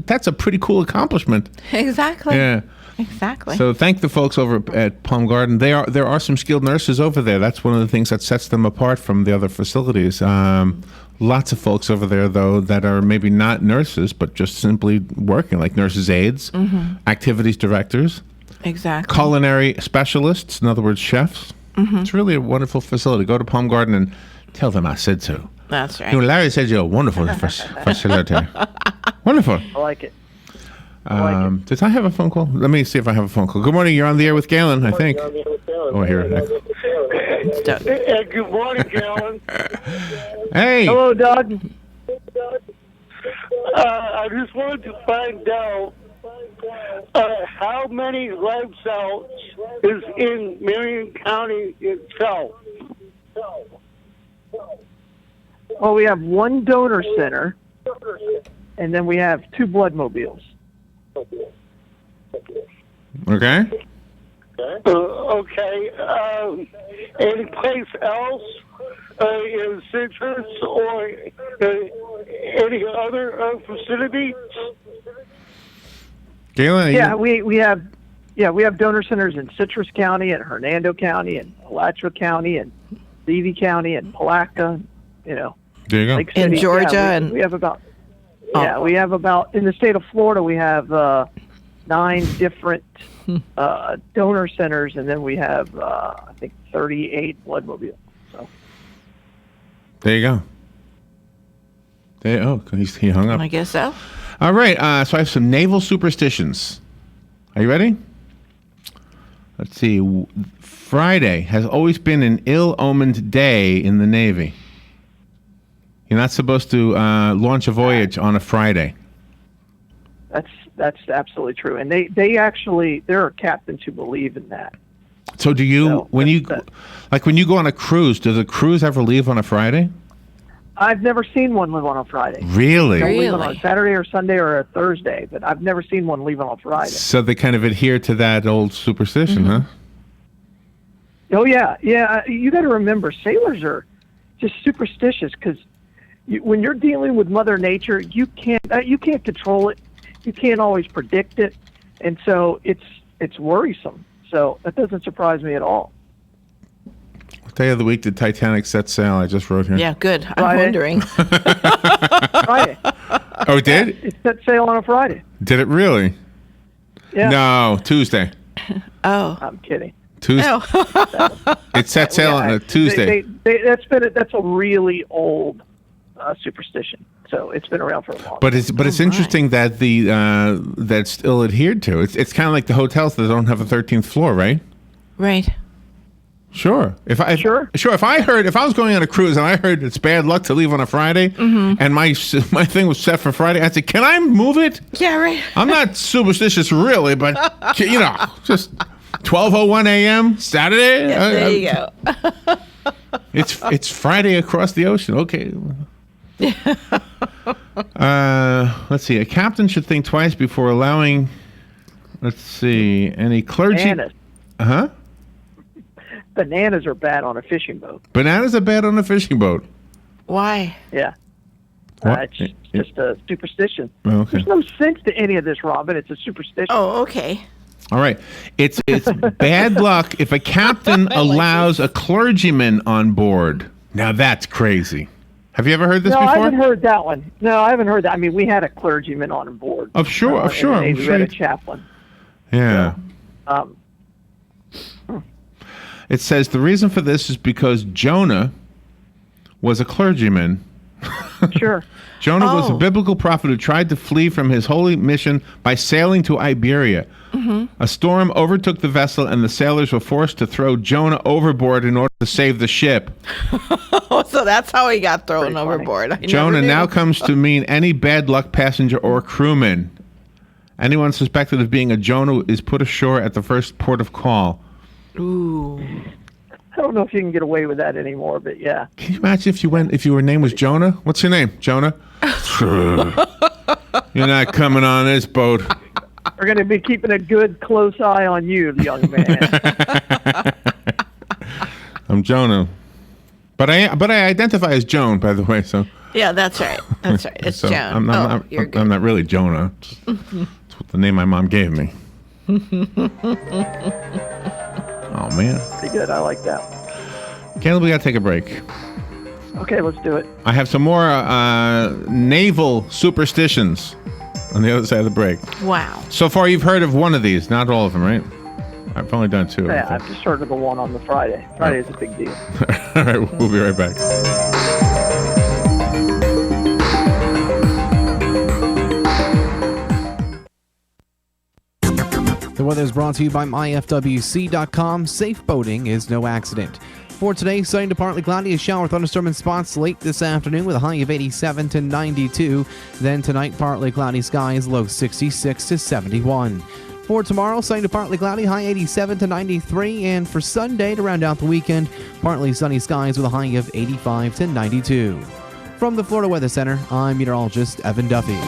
That's a pretty cool accomplishment."
Exactly.
Yeah.
Exactly.
So thank the folks over at Palm Garden. There are some skilled nurses over there. That's one of the things that sets them apart from the other facilities. Lots of folks over there, though, that are maybe not nurses, but just simply working, like nurses' aides, activities directors,
Exactly.
culinary specialists, in other words, chefs. It's really a wonderful facility. Go to Palm Garden and tell them I said so.
That's right.
You know, Larry said you're a wonderful facility. Wonderful.
I like it.
Did I have a phone call? Let me see if I have a phone call. Good morning. You're on the air with Galen, I think. Oh, here.
Hey, good morning, Galen.
Hey.
Hello, Doug.
I just wanted to find out how many live cells is in Marion County itself.
Well, we have one donor center, and then we have 2 blood mobiles.
Okay.
Okay. Any place else in Citrus or any other vicinity?
Galen,
Yeah, we have donor centers in Citrus County, and Hernando County, and Alachua County, and Levy County, and Palatka. You know,
there you go.
Lake
In
City.
Georgia,
Yeah,
and
we have about. Yeah, we have about in the state of Florida. We have 9 different donor centers, and then we have I think 38 blood mobiles. So
there you go. He hung up.
I guess so.
All right. So I have some naval superstitions. Are you ready? Let's see. Friday has always been an ill-omened day in the Navy. You're not supposed to launch a voyage on a Friday.
that's absolutely true, and there are captains who believe in that.
So do you when you go on a cruise? Does a cruise ever leave on a Friday?
I've never seen one leave on a Friday.
Really?
They'll leave on a Saturday or Sunday or a Thursday, but I've never seen one leave on a Friday.
So they kind of adhere to that old superstition, huh?
Oh yeah. You got to remember, sailors are just superstitious because when you're dealing with Mother Nature, you can't control it. You can't always predict it, and so it's worrisome. So that doesn't surprise me at all.
What day of the week did Titanic set sail? I just wrote here.
Yeah, good. I'm
Friday.
wondering.
Friday.
Oh, it did?
It set sail on a Friday.
Did it really?
Yeah.
No, Tuesday.
Oh.
I'm kidding.
Tuesday. It set sail on a Tuesday.
That's a really old superstition. So it's been around for a long.
But it's interesting that that's still adhered to. It's kind of like the hotels that don't have a 13th floor, right?
Right.
Sure. If I was going on a cruise and I heard it's bad luck to leave on a Friday, and my thing was set for Friday, I'd say, "Can I move it?"
Yeah, right.
I'm not superstitious, really, but just 12:01 a.m. Saturday.
Yeah, there you go.
It's Friday across the ocean. Okay. Let's see. A captain should think twice before allowing. Let's see. Any clergy.
Bananas.
Huh?
Bananas are bad on a fishing boat.
Bananas are bad on a fishing boat.
Why?
Yeah.
What?
It's just a superstition.
Okay.
There's no sense to any of this, Robin. It's a superstition.
Oh, okay.
All right. It's bad luck if a captain allows a clergyman on board. Now that's crazy. Have you ever heard this
No,
before?
I haven't heard that one. No, I haven't heard that. I mean, we had a clergyman on board.
Of sure.
We had a chaplain.
Yeah.
So,
It says the reason for this is because Jonah was a clergyman.
Sure.
Jonah was a biblical prophet who tried to flee from his holy mission by sailing to Iberia. A storm overtook the vessel, and the sailors were forced to throw Jonah overboard in order to save the ship.
So that's how he got thrown overboard.
Jonah now comes to mean any bad luck passenger or crewman. Anyone suspected of being a Jonah is put ashore at the first port of call.
Ooh.
I don't know if you can get away with that anymore, but yeah.
Can you imagine if your name was Jonah? What's your name, Jonah? You're not coming on this boat.
We're going to be keeping a good, close eye on you, young man.
I'm Jonah, but I identify as Joan, by the way. So
Yeah, that's right. That's right. It's
so
Joan.
I'm not really Jonah. It's what the name my mom gave me. Oh man.
Pretty good. I like that.
Caleb, we gotta take a break.
Okay, let's do it.
I have some more naval superstitions on the other side of the break.
Wow.
So far, you've heard of one of these, not all of them, right? I've only done two.
Yeah, I've just heard of the one on the Friday. Friday is a big deal.
All right, we'll be right back.
The weather is brought to you by myfwc.com. Safe boating is no accident. For today, sunny to partly cloudy, a shower thunderstorm in spots late this afternoon with a high of 87 to 92. Then tonight, partly cloudy skies, low 66 to 71. For tomorrow, sunny to partly cloudy, high 87 to 93. And for Sunday, to round out the weekend, partly sunny skies with a high of 85 to 92. From the Florida Weather Center, I'm meteorologist Evan Duffy.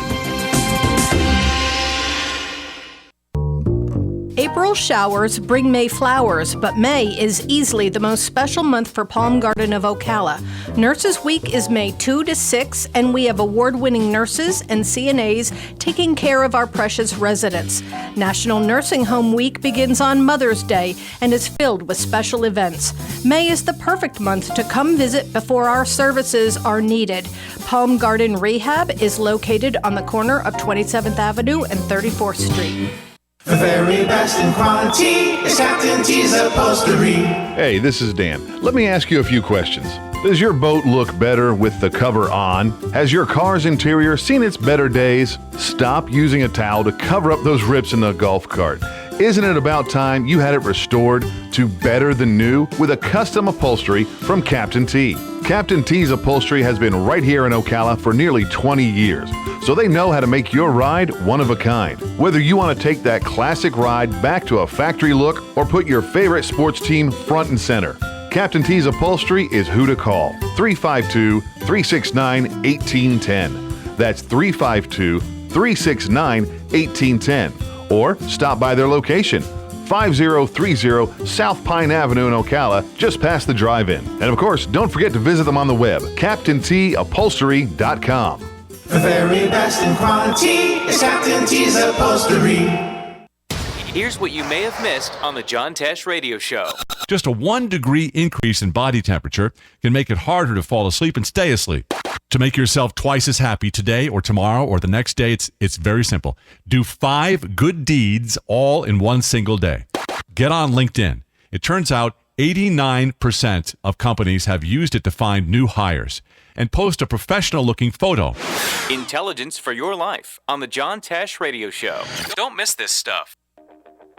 April showers bring May flowers, but May is easily the most special month for Palm Garden of Ocala. Nurses Week is May 2 to 6, and we have award-winning nurses and CNAs taking care of our precious residents. National Nursing Home Week begins on Mother's Day and is filled with special events. May is the perfect month to come visit before our services are needed. Palm Garden Rehab is located on the corner of 27th Avenue and 34th Street.
The very best in quality is Captain T's Upholstery.
Hey, this is Dan. Let me ask you a few questions. Does your boat look better with the cover on? Has your car's interior seen its better days? Stop using a towel to cover up those rips in the golf cart. Isn't it about time you had it restored to better than new with a custom upholstery from Captain T? Captain T's Upholstery has been right here in Ocala for nearly 20 years, so they know how to make your ride one of a kind. Whether you want to take that classic ride back to a factory look or put your favorite sports team front and center, Captain T's Upholstery is who to call. 352-369-1810. That's 352-369-1810. Or stop by their location, 5030 South Pine Avenue in Ocala, just past the drive-in. And of course, don't forget to visit them on the web, CaptainTUpholstery.com.
The very best in quality is Captain T's Upholstery.
Here's what you may have missed on the John Tesh Radio Show.
Just a 1 degree increase in body temperature can make it harder to fall asleep and stay asleep. To make yourself twice as happy today or tomorrow or the next day, it's very simple. Do 5 good deeds all in one single day. Get on LinkedIn. It turns out 89% of companies have used it to find new hires. And post a professional-looking photo.
Intelligence for your life on the John Tesh Radio Show. Don't miss this stuff.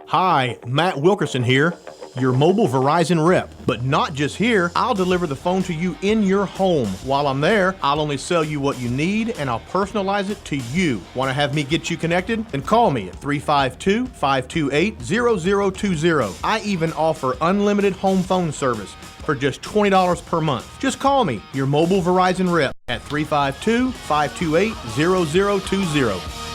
Hi, Matt Wilkerson here, your mobile Verizon rep. But not just here, I'll deliver the phone to you in your home. While I'm there, I'll only sell you what you need and I'll personalize it to you. Want to have me get you connected? Then call me at 352-528-0020. I even offer unlimited home phone service for just $20 per month. Just call me, your mobile Verizon rep, at 352-528-0020.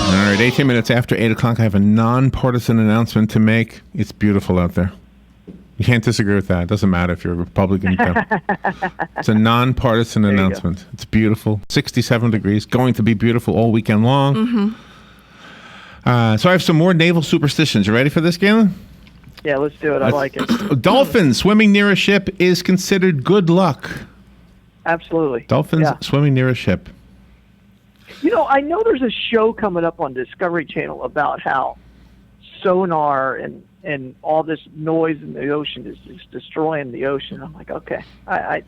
All right, 18 minutes after 8 o'clock, I have a nonpartisan announcement to make. It's beautiful out there. You can't disagree with that. It doesn't matter if you're a Republican. It's a nonpartisan announcement. It's beautiful. 67 degrees. Going to be beautiful all weekend long.
Mm-hmm.
So I have some more naval superstitions. You ready for this, Galen?
Yeah, let's do it. I like it.
Dolphins swimming near a ship is considered good luck.
Absolutely.
Dolphins swimming near a ship.
You know, I know there's a show coming up on Discovery Channel about how sonar and all this noise in the ocean is just destroying the ocean. I'm like, okay, I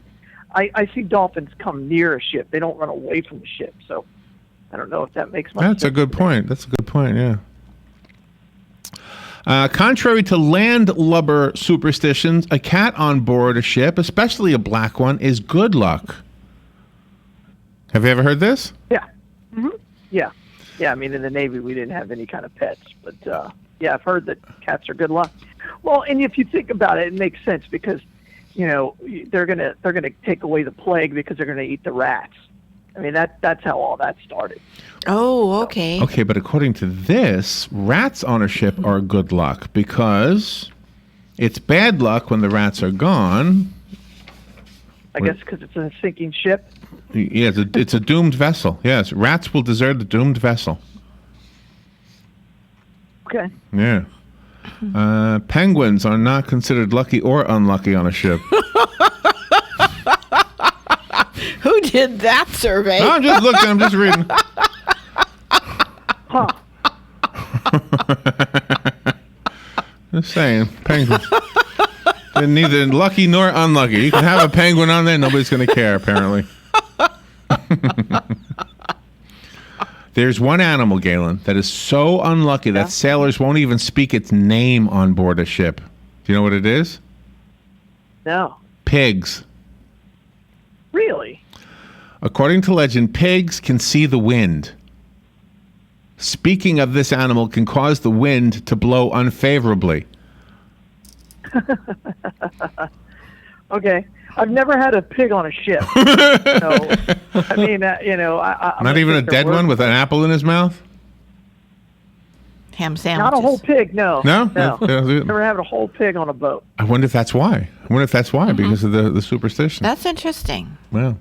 see dolphins come near a ship. They don't run away from the ship. So I don't know if that makes much sense.
That's a good point. That's a good point, yeah. Contrary to landlubber superstitions, a cat on board a ship, especially a black one, is good luck. Have you ever heard this?
Yeah. Mm-hmm. Yeah. I mean, in the Navy, we didn't have any kind of pets, but yeah, I've heard that cats are good luck. Well, and if you think about it, it makes sense because, they're gonna take away the plague because they're gonna eat the rats. I mean, that's how all that started.
Oh, okay.
Okay, but according to this, rats on a ship are good luck because it's bad luck when the rats are gone.
I guess because it's a sinking ship.
Yeah, it's a doomed vessel. Yes, rats will desert the doomed vessel.
Okay.
Yeah. Penguins are not considered lucky or unlucky on a ship.
Who did that survey?
No, I'm just looking. I'm just reading.
Huh.
Just saying, penguins. They're neither lucky nor unlucky. You can have a penguin on there, nobody's going to care, apparently. There's one animal, Galen, that is so unlucky that sailors won't even speak its name on board a ship. Do you know what it is?
No.
Pigs.
Really?
According to legend, pigs can see the wind. Speaking of this animal can cause the wind to blow unfavorably.
Okay. I've never had a pig on a ship. I mean, I'm
Not even a dead one with an apple in his mouth?
Ham sandwiches.
Not a whole pig, no.
No?
Never had a whole pig on a boat.
I wonder if that's why. Because of the superstition.
That's interesting.
Well.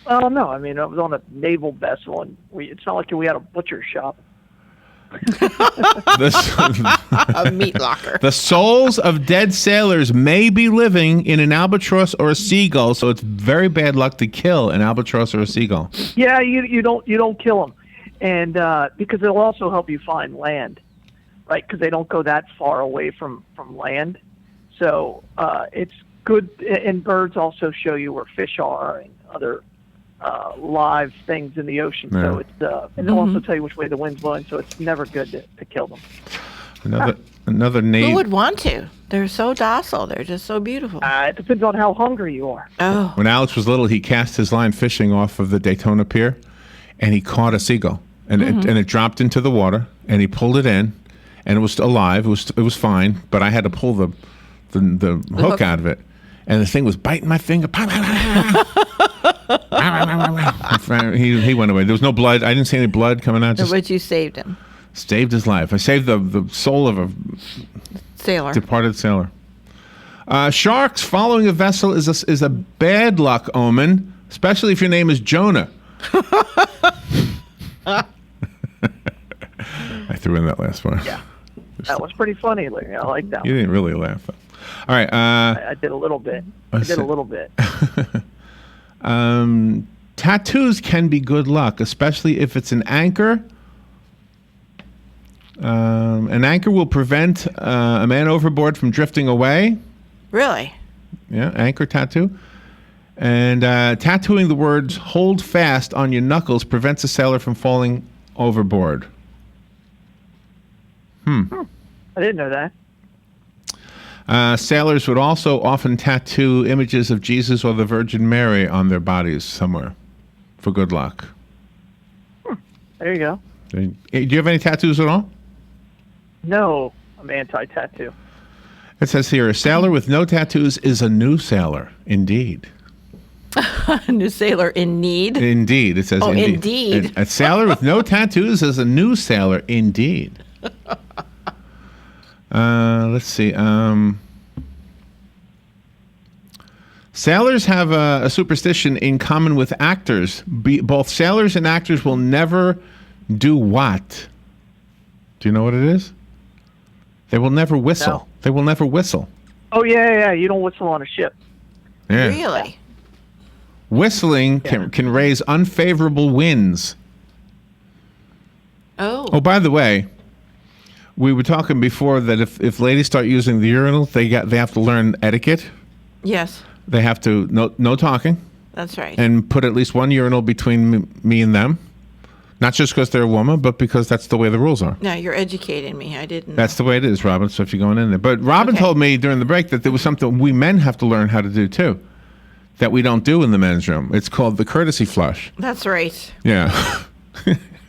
Well, no. I mean, I was on a naval vessel, and it's not like we had a butcher shop.
A meat locker.
The souls of dead sailors may be living in an albatross or a seagull, so it's very bad luck to kill an albatross or a seagull.
Yeah, you don't kill them, and because it'll also help you find land, right? Because they don't go that far away from land, so it's good. And birds also show you where fish are and other live things in the ocean.
Yeah.
So it's and they'll also tell you which way the wind's blowing. So it's never good to kill them.
Another name.
Who would want to? They're so docile. They're just so beautiful.
It depends on how hungry you are.
Oh.
When Alex was little, he cast his line fishing off of the Daytona Pier, and he caught a seagull, and it dropped into the water, and he pulled it in, and it was alive. It was fine, but I had to pull the hook out of it, and the thing was biting my finger. He went away. There was no blood. I didn't see any blood coming out.
But you saved him.
Saved his life. I saved the soul of a
Sailor.
departed sailor. Sharks following a vessel is a bad luck omen, especially if your name is Jonah. I threw in that last one.
Yeah, that was pretty funny. I like that.
You didn't really laugh. All right.
I did a little bit.
Tattoos can be good luck, especially if it's an anchor. An anchor will prevent a man overboard from drifting away.
Really?
Yeah, anchor tattoo. And tattooing the words "hold fast" on your knuckles prevents a sailor from falling overboard.
I didn't know that.
Sailors would also often tattoo images of Jesus or the Virgin Mary on their bodies somewhere for good luck.
There you go.
Do you have any tattoos at all?
No, I'm anti-tattoo.
It says here, a sailor with no tattoos is a new sailor. Indeed.
A new sailor in need?
Indeed. It says
indeed.
A sailor with no tattoos is a new sailor. Indeed. Let's see. Sailors have a superstition in common with actors. Both sailors and actors will never do what? Do you know what it is? They will never whistle.
No.
They will never whistle.
Oh, yeah. You don't whistle on a ship.
Yeah.
Really?
Whistling can raise unfavorable winds.
Oh,
by the way, we were talking before that if ladies start using the urinal, they have to learn etiquette.
Yes.
They have to no talking.
That's right.
And put at least one urinal between me and them. Not just because they're a woman, but because that's the way the rules are.
No, you're educating me. I didn't.
That's the way it is, Robin. So if you're going in there. But Robin told me during the break that there was something we men have to learn how to do too, that we don't do in the men's room. It's called the courtesy flush.
That's right.
Yeah.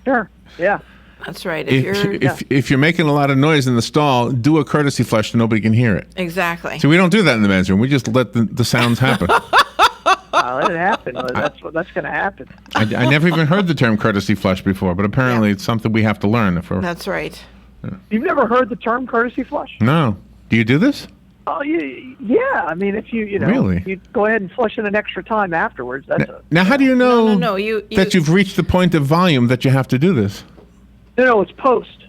Sure. Yeah.
That's right.
If you're making a lot of noise in the stall, do a courtesy flush so nobody can hear it.
Exactly.
So we don't do that in the men's room. We just let the sounds happen.
Let it happen. That's going to happen.
I never even heard the term courtesy flush before, but apparently it's something we have to learn.
That's right.
You've never heard the term courtesy flush?
No. Do you do this?
Oh, yeah. I mean, if you know,
Really?
you go ahead and flush it an extra time afterwards.
Now, how do you know
No,
that you've reached the point of volume that you have to do this?
No, it's post.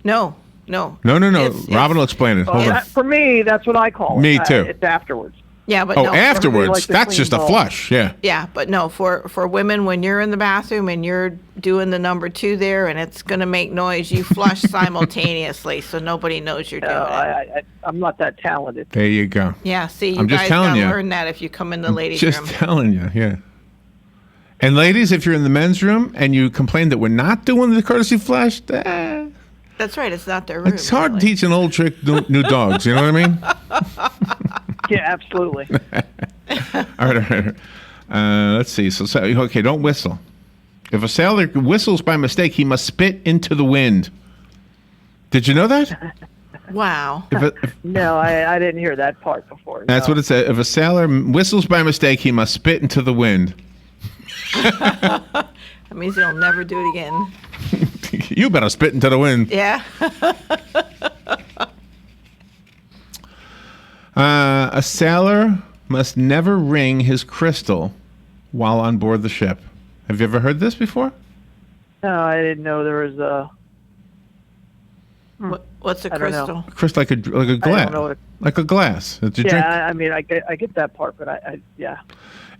No.
No. Robin will explain it. Hold on.
For me, that's what I call it.
Me too.
It's afterwards.
Yeah, but no.
Afterwards. That's just a flush. Yeah.
Yeah, but no, for women, when you're in the bathroom and you're doing the number 2 there and it's going to make noise, you flush simultaneously so nobody knows you're doing it.
I'm not that talented.
There you go.
Yeah, see, you
I'm just
guys
telling
got to
you.
learn that if you come in the ladies'
Just
room.
telling you, yeah. And ladies, if you're in the men's room and you complain that we're not doing the courtesy flush,
That's right, it's not their room.
it's hard to teach an old trick new dogs. You know what I mean?
Yeah, absolutely.
All right. Let's see. So, okay, don't whistle. If a sailor whistles by mistake, he must spit into the wind. Did you know that?
Wow.
No, I didn't hear that part before.
That's what it said. If a sailor whistles by mistake, he must spit into the wind.
That means he'll never do it again.
You better spit into the wind.
Yeah.
A sailor must never ring his crystal while on board the ship. Have you ever heard this before?
No, I didn't know there was a.
What's a crystal?
A crystal like a glass.
I don't know what
like a glass. It's a
yeah,
drink.
I mean, I get that part, but yeah.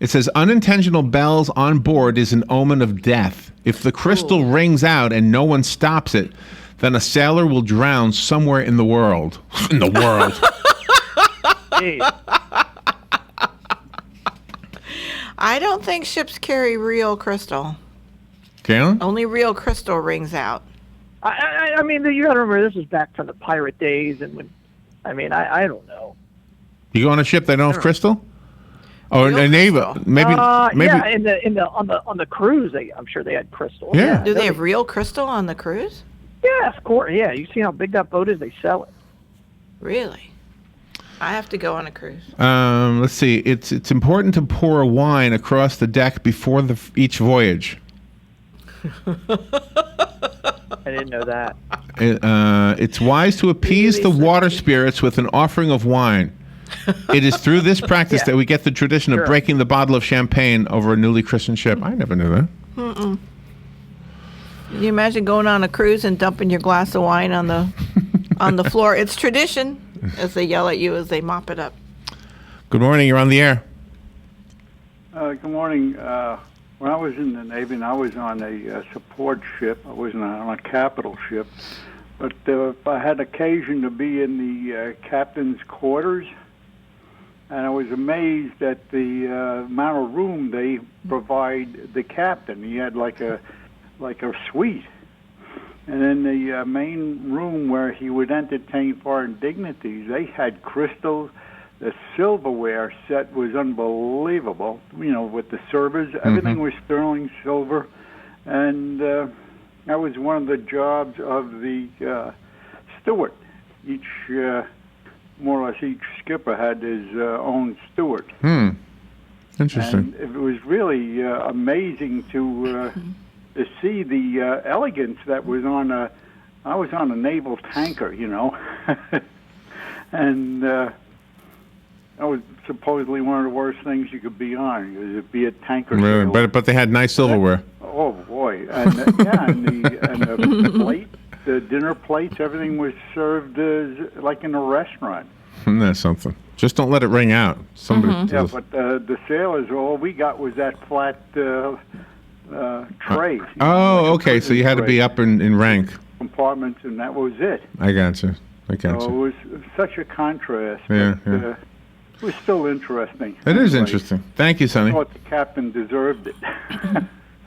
It says unintentional bells on board is an omen of death. If the crystal rings out and no one stops it, then a sailor will drown somewhere in the world. In the world.
I don't think ships carry real crystal.
Galen?
Only real crystal rings out.
I mean, you got to remember this is back from the pirate days, and when, I mean, I don't know.
You go on a ship that don't have crystal? Oh, a naval. Maybe.
Yeah, on the cruise, I'm sure they had crystal.
Yeah.
Do they have real crystal on the cruise?
Yeah, of course. Yeah, you see how big that boat is? They sell it.
Really? I have to go on a cruise.
Let's see. It's important to pour wine across the deck before each voyage.
I didn't know that.
It's wise to appease the water spirits with an offering of wine. It is through this practice that we get the tradition of breaking the bottle of champagne over a newly christened ship. I never knew that.
Mm-mm. Can you imagine going on a cruise and dumping your glass of wine on the floor? It's tradition, as they yell at you as they mop it up.
Good morning. You're on the air.
Good morning. When I was in the Navy, and I was on a support ship. I wasn't on a capital ship, but I had occasion to be in the captain's quarters, and I was amazed at the amount of room they provide the captain. He had like a suite, and in the main room where he would entertain foreign dignitaries, they had crystals. The silverware set was unbelievable, with the servers. Everything was sterling silver. And that was one of the jobs of the steward. More or less each skipper had his own steward.
Interesting.
And it was really amazing to see the elegance that was on I was on a naval tanker, and that was supposedly one of the worst things you could be on, is it be a tanker.
Really? But they had nice silverware.
Oh boy, and and the plate, the dinner plates, everything was served like in a restaurant.
That's something. Just don't let it ring out. Somebody.
Yeah, but the sailors, all we got was that flat tray.
Oh, okay. So you had to be up in rank.
Compartments, and that was it.
I got you.
So it was such a contrast.
Yeah,
but,
yeah.
It was still interesting.
It is interesting. Thank you, Sonny.
I thought the captain deserved it.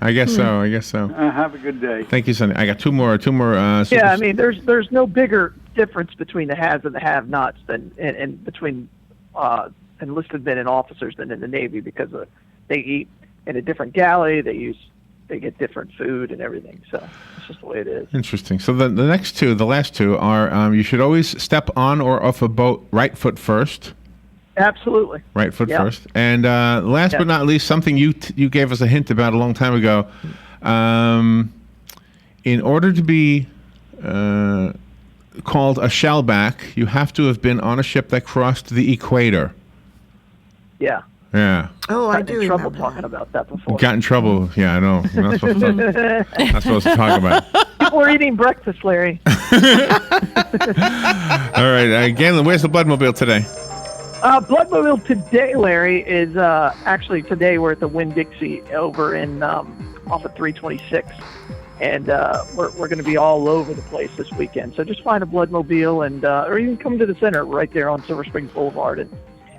I guess so. I guess so.
Have a good day.
Thank you, Sonny. I got two more.
Yeah, I mean, there's no bigger difference between the haves and the have-nots than and between enlisted men and officers than in the Navy, because they eat in a different galley. They use they get different food and everything. So it's just the way it is.
Interesting. So the last two are you should always step on or off a boat right foot first.
Absolutely.
Right foot first. And last but not least, something you gave us a hint about a long time ago. In order to be called a shellback, you have to have been on a ship that crossed the equator.
Yeah.
Yeah.
Oh, I
Got
do
in trouble
remember
talking about that before.
Got in trouble. Yeah, I know. We're not supposed to talk about it.
People are eating breakfast, Larry.
All right. Galen, where's the Bloodmobile today?
Bloodmobile today, Larry, is actually today we're at the Winn-Dixie over in off of 326. And we're going to be all over the place this weekend. So just find a Bloodmobile and or even come to the center right there on Silver Springs Boulevard and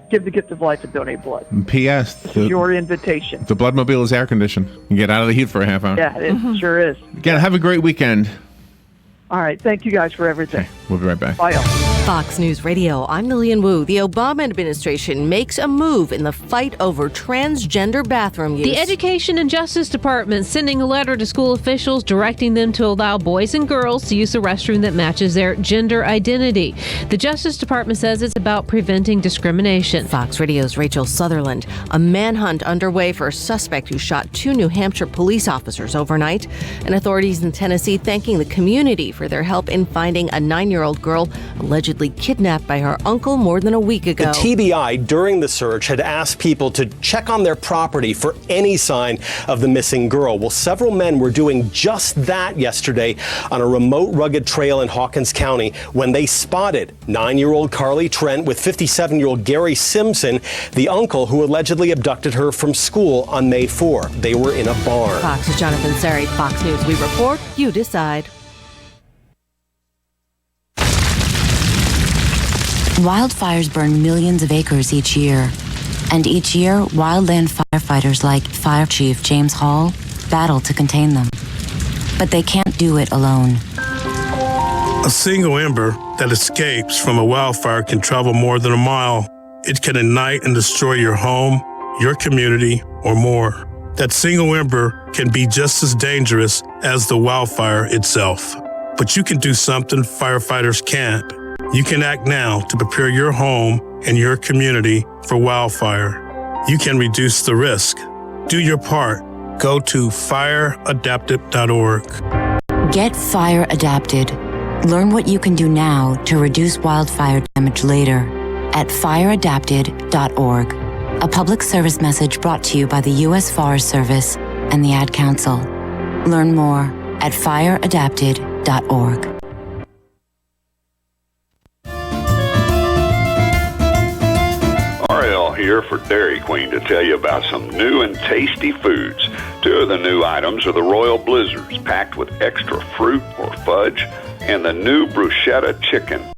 give the gift of life and donate blood.
P.S.
This is your invitation.
The Bloodmobile is air conditioned. You can get out of the heat for a half hour.
Yeah, it sure is.
Again, have a great weekend.
All right. Thank you guys for everything.
We'll be right back.
Bye, y'all.
Fox News Radio, I'm Lillian Wu. The Obama administration makes a move in the fight over transgender bathroom use.
The Education and Justice Department sending a letter to school officials directing them to allow boys and girls to use a restroom that matches their gender identity. The Justice Department says it's about preventing discrimination.
Fox Radio's Rachel Sutherland. A manhunt underway for a suspect who shot 2 New Hampshire police officers overnight, and authorities in Tennessee thanking the community for their help in finding a 9-year-old girl allegedly kidnapped by her uncle more than a week ago.
The TBI during the search had asked people to check on their property for any sign of the missing girl. Well, several men were doing just that yesterday on a remote, rugged trail in Hawkins County when they spotted 9-year-old Carly Trent with 57-year-old Gary Simpson, the uncle who allegedly abducted her from school on May 4. They were in a barn.
Fox's Jonathan Sari, Fox News. We report, you decide.
Wildfires burn millions of acres each year. And each year, wildland firefighters like Fire Chief James Hall battle to contain them. But they can't do it alone.
A single ember that escapes from a wildfire can travel more than a mile. It can ignite and destroy your home, your community, or more. That single ember can be just as dangerous as the wildfire itself. But you can do something firefighters can't. You can act now to prepare your home and your community for wildfire. You can reduce the risk. Do your part. Go to fireadapted.org.
Get fire adapted. Learn what you can do now to reduce wildfire damage later at fireadapted.org. A public service message brought to you by the U.S. Forest Service and the Ad Council. Learn more at fireadapted.org.
Here for Dairy Queen to tell you about some new and tasty foods. 2 of the new items are the Royal Blizzards, packed with extra fruit or fudge, and the new bruschetta chicken.